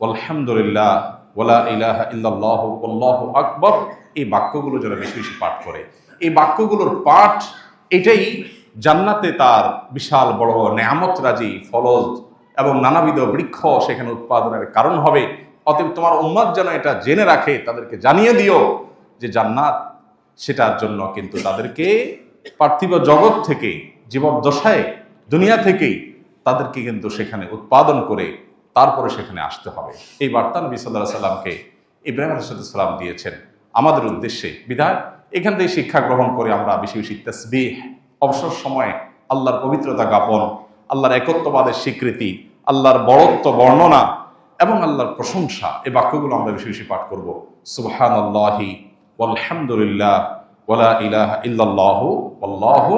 আলহামদুলিল্লাহ ওয়ালা ইলাহা ইল্লাল্লাহু আল্লাহু আকবার এই বাক্যগুলো যেন বেশি বেশি পাঠ করে। এই বাক্যগুলোর পাঠ এটাই জান্নাতে তার বিশাল বড় নেয়ামত রাজি ফলজ এবং নানাবিধ বৃক্ষ সেখানে উৎপাদনের কারণ হবে। অতএব তোমার উম্মত যেন এটা জেনে রাখে, তাদেরকে জানিয়ে দিও যে জান্নাত সেটার জন্য কিন্তু তাদেরকে পার্থিব জগৎ থেকে জীবদ্দশায় দুনিয়া থেকেই তাদেরকে কিন্তু সেখানে উৎপাদন করে তারপরে সেখানে আসতে হবে। এই বার্তা নবী সাল্লাল্লাহু আলাইহি সাল্লামকে ইব্রাহিম আলাইহিস সালাম দিয়েছেন আমাদের উদ্দেশ্যে। বিধায় এখান থেকে শিক্ষা গ্রহণ করে আমরা বেশি বেশি তাসবিহ, অবসর সময়ে আল্লাহর পবিত্রতা জ্ঞাপন, আল্লাহর একত্ববাদের স্বীকৃতি, আল্লাহর বড়ত্ব বর্ণনা এবং আল্লাহর প্রশংসা এই বাক্যগুলো আমরা বেশি বেশি পাঠ করব। সুবহানাল্লাহি ওয়ালহামদুলিল্লাহ ওয়ালা ইলাহা ইল্লাল্লাহু আল্লাহু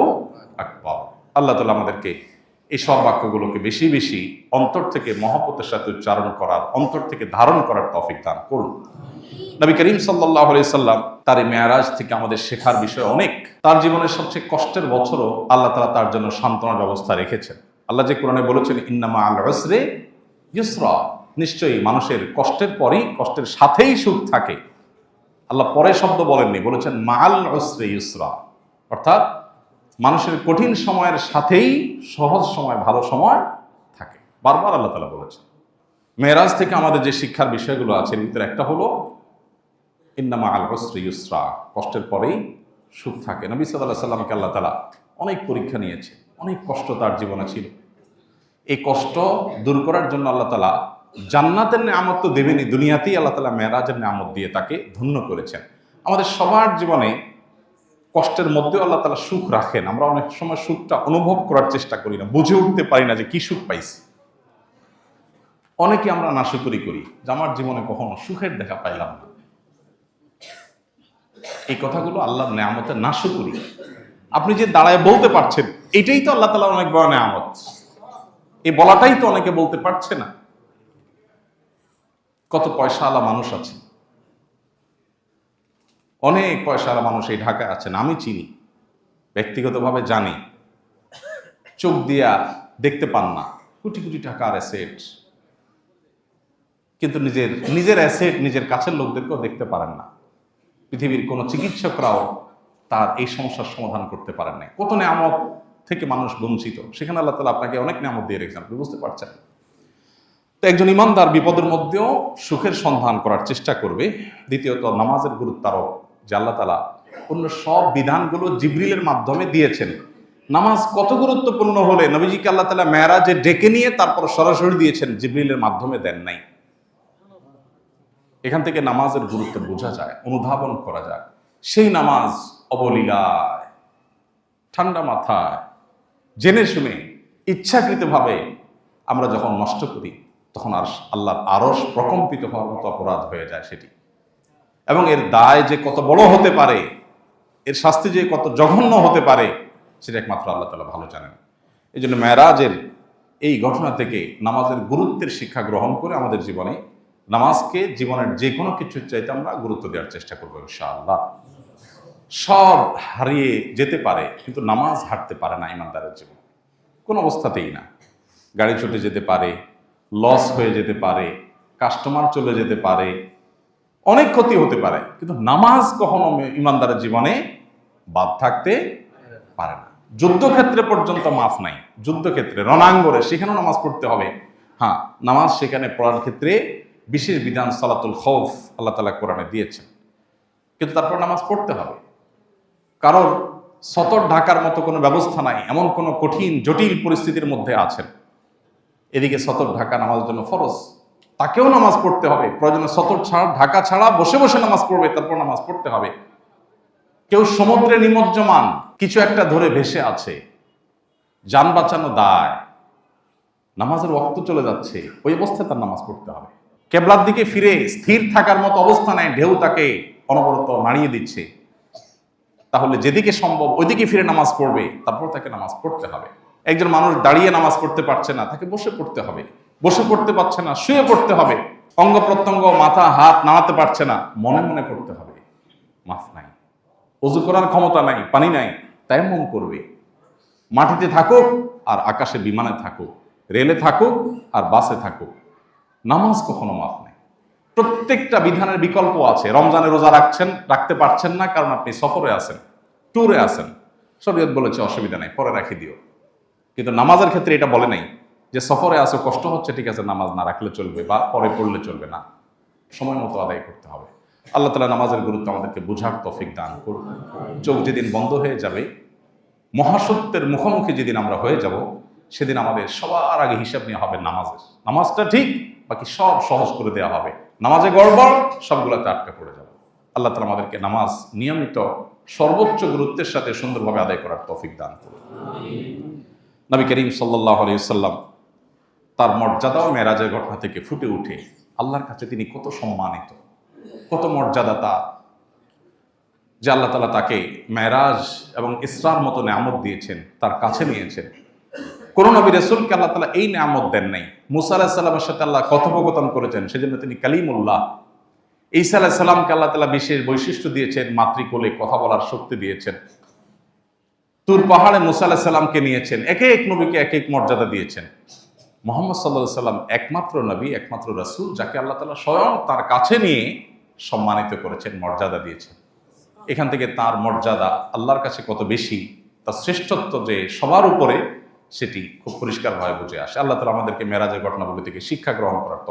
আকবার। আল্লাহ তাআলা আমাদেরকে এই সব বাক্যগুলোকে বেশি বেশি অন্তর থেকে মহব্বতের সাথে উচ্চারণ করার, অন্তর থেকে ধারণ করার তৌফিক দান করুন। নবী করিম সাল্লাল্লাহু আলাইহি সাল্লাম তার মেরাজ থেকে আমাদের শেখার বিষয় অনেক। তার জীবনের সবচেয়ে কষ্টের বছরও আল্লাহ তাআলা তার জন্য সান্ত্বনার ব্যবস্থা রেখেছেন। আল্লাহ যে কোরআনে বলেছেন ইন্না মা'আল উসরি ইউসরা, নিশ্চয়ই মানুষের কষ্টের পরই কষ্টের সাথেই সুখ থাকে। আল্লাহ পরে শব্দ বলেননি, বলেছেন মা'আল উসরি ইউসরা, অর্থাৎ মানুষের কঠিন সময়ের সাথেই সহজ সময় ভালো সময় থাকে। বারবার আল্লাহ তাআলা বলেছেন। মেরাজ থেকে আমাদের যে শিক্ষার বিষয়গুলো আছে এর ভিতরে একটা হলো ইন্নামা আল উসরি ইউসরা, কষ্টের পরেই সুখ থাকে। নবী সাল্লাল্লাহু আলাইহি সাল্লামকে আল্লাহ তাআলা অনেক পরীক্ষা নিয়েছে, অনেক কষ্ট তার জীবনে ছিল। এই কষ্ট দূর করার জন্য আল্লাহ তাআলা জান্নাতের নেয়ামত তো দেবেনই, দুনিয়াতেই আল্লাহ তাআলা মেরাজের নেয়ামত দিয়ে তাকে ধন্য করেছেন। আমাদের সবার জীবনে কষ্টের মধ্যেও আল্লাহ তাআলা সুখ রাখেন। আমরা অনেক সময় সুখটা অনুভব করার চেষ্টা করি না, বুঝে উঠতে পারি না যে কি সুখ পাইছি। অনেকে আমরা নাশুকরি করি যে আমার জীবনে কখনো সুখের দেখা পাইলাম না। এই কথাগুলো আল্লাহর নেয়ামতের নাশুকরি। আপনি যে দাঁড়ায় বলতে পারছেন, এটাই তো আল্লাহ তাআলার অনেক বড় নেয়ামত। এই বলাটাই তো অনেকে বলতে পারছে না। কত পয়সাওয়ালা মানুষ আছে, অনেক পয়সাওয়ালা মানুষ এই ঢাকায় আছেন, আমি চিনি, ব্যক্তিগতভাবে জানি, চোখ দিয়া দেখতে পান না, কোটি কোটি টাকার অ্যাসেট, কিন্তু নিজের অ্যাসেট নিজের কাছের লোকদেরকেও দেখতে পারেন না। পৃথিবীর কোনো চিকিৎসকরাও তার এই সমস্যার সমাধান করতে পারেন না। কত নেয়ামত থেকে মানুষ বঞ্চিত, সেখানে আল্লাহ তাআলা আপনাকে অনেক নেয়ামত দিয়ে রেখেছেন, আপনি বুঝতে পারছেন। তো একজন ইমানদার বিপদের মধ্যেও সুখের সন্ধান করার চেষ্টা করবে। দ্বিতীয়ত নামাজের গুরুত্ব আরো, যে আল্লাহ তাআলা অন্য সব বিধানগুলো জিবরিলের মাধ্যমে দিয়েছেন। নামাজ কত গুরুত্বপূর্ণ হলে নবীজিকে আল্লাহ তাআলা মেরাজে ডেকে নিয়ে তারপর সরাসরি দিয়েছেন, জিবরিলের মাধ্যমে দেন নাই। এখান থেকে নামাজের গুরুত্ব বোঝা যায়, অনুধাবন করা যায়। সেই নামাজ অবলীলায়, ঠান্ডা মাথায়, জেনে শুনে, ইচ্ছাকৃতভাবে আমরা যখন নষ্ট করি, তখন আর আল্লাহর আরশ প্রকম্পিত হওয়ার মতো অপরাধ হয়ে যায় সেটি। এবং এর দায় যে কত বড় হতে পারে, এর শাস্তি যে কত জঘন্য হতে পারে, সেটা একমাত্র আল্লাহ তাআলা ভালো জানেন। এই জন্য মেরাজের এই ঘটনা থেকে নামাজের গুরুত্বের শিক্ষা গ্রহণ করে আমাদের জীবনে নামাজকে জীবনের যে কোনো কিছুর চাইতে আমরা গুরুত্ব দেওয়ার চেষ্টা করবো ইনশাআল্লাহ। সব হারিয়ে যেতে পারে, কিন্তু নামাজ হারতে পারে না ইমানদারের জীবন, কোন অবস্থাতেই না। গাড়ি ছুটে যেতে পারে, লস হয়ে যেতে পারে, কাস্টমার চলে যেতে পারে, অনেক ক্ষতি হতে পারে, কিন্তু নামাজ কখনো ইমানদারের জীবনে বাদ থাকতে পারে না। যুদ্ধক্ষেত্রে পর্যন্ত মাফ নাই, যুদ্ধক্ষেত্রে রণাঙ্গনে সেখানেও নামাজ পড়তে হবে। হ্যাঁ, নামাজ সেখানে পড়ার ক্ষেত্রে বিশেষ বিধান সালাতুল খৌফ আল্লাহ তাআলা কোরআনে দিয়েছেন, কিন্তু তারপর নামাজ পড়তে হবে। কারণ সতর ঢাকার মতো কোনো ব্যবস্থা নাই, এমন কোনো কঠিন জটিল পরিস্থিতির মধ্যে আছেন, এদিকে সতর ঢাকা নামাজের জন্য ফরজ, তাকেও নামাজ পড়তে হবে। প্রয়োজনে সতর ছাড়া, ঢাকা ছাড়া বসে বসে নামাজ পড়বে, তারপর নামাজ পড়তে হবে। কেউ সমুদ্রে নিমজ্জমান, কিছু একটা ধরে ভেসে আছে, যান বাঁচানো দায়, নামাজের ওয়াক্ত চলে যাচ্ছে, ওই অবস্থায় তার নামাজ পড়তে হবে। কেবলার দিকে ফিরে স্থির থাকার মতো অবস্থা নেই, ঢেউ তাকে অনবরত নাড়িয়ে দিচ্ছে, তাহলে যেদিকে সম্ভব ওইদিকে ফিরে নামাজ পড়বে, তারপর তাকে নামাজ পড়তে হবে। একজন মানুষ দাঁড়িয়ে নামাজ পড়তে পারছে না, তাকে বসে পড়তে হবে। বসে পড়তে পারছে না, শুয়ে পড়তে হবে। অঙ্গ প্রত্যঙ্গ, মাথা হাত নাড়াতে পারছে না, মনে মনে পড়তে হবে। মাফ নাই, ওযু করার ক্ষমতা নাই, পানি নাই, তায়াম্মুম করবে। মাটিতে থাকুক আর আকাশে বিমানে থাকুক, রেলে থাকুক আর বাসে থাকুক, নামাজ কখনো মাফ নাই। প্রত্যেকটা বিধানের বিকল্প আছে। রমজানে রোজা রাখতে পারছেন না কারণ আপনি সফরে আছেন, ট্যুরে আছেন, শরীয়ত বলেছে অসুবিধা নাই, পরে রাখি দিও। কিন্তু নামাজের ক্ষেত্রে এটা বলে নাই যে সফরে আসো, কষ্ট হচ্ছে, ঠিক আছে নামাজ না রাখলে চলবে বা পরে পড়লে চলবে না, সময় মতো আদায় করতে হবে। আল্লাহ তাআলা নামাজের গুরুত্ব আমাদেরকে বুঝার তৌফিক দান করুন। চোখ যেদিন বন্ধ হয়ে যাবে, মহাসত্যের মুখোমুখি যেদিন আমরা হয়ে যাব, সেদিন আমাদের সবার আগে হিসাব নেওয়া হবে নামাজের। নামাজটা ঠিক, বাকি সব সহজ করে দেওয়া হবে। নামাজে গড়বড়, সবগুলোতে আটকা পড়ে যাবে। আল্লাহ তাআলা আমাদেরকে নামাজ নিয়মিত সর্বোচ্চ গুরুত্বের সাথে সুন্দরভাবে আদায় করার তৌফিক দান করুন। নবী করিম সাল্লাল্লাহু আলাইহি ওয়াসাল্লাম তার মর্যাদা ও মেরাজের ঘটনা থেকে ফুটে উঠে আল্লাহর কাছে তিনি কত সম্মানিত, কত মর্যাদা তার, যে আল্লাহ তাআলা তাকে মেরাজ এবং ইসরার মতো নেয়ামত দিয়েছেন, তার কাছে নিয়েছেন। কোন নবী রাসূলকে আল্লাহ তাআলা এই নেয়ামত দেন নাই। মুসা আলাইহিস সালামের সাথে আল্লাহ কথোপকথন করেছেন, সেজন্য তিনি কালিমুল্লাহ। ঈসা আলাইহিস সালামকে আল্লাহ তাআলা বিশেষ বৈশিষ্ট্য দিয়েছেন, মাতৃকোলে কথা বলার শক্তি দিয়েছেন। তুর পাহাড়ে মুসা আলাইহিস সালামকে নিয়েছেন, এক এক নবীকে এক এক মর্যাদা দিয়েছেন। মুহাম্মদ সাল্লাল্লাহু আলাইহি সাল্লাম একমাত্র নবী, একমাত্র রাসূল, যাকে আল্লাহ তাআলা স্বয়ং তার কাছে নিয়ে সম্মানিত করেছেন, মর্যাদা দিয়েছেন। এখান থেকে তার মর্যাদা আল্লাহর কাছে কত বেশি, তার শ্রেষ্ঠত্ব যে সবার উপরে, সেটি খুব পরিষ্কারভাবে বুঝে আসে। আল্লাহ তাআলা আমাদেরকে মেরাজের ঘটনাগুলি থেকে শিক্ষা গ্রহণ করার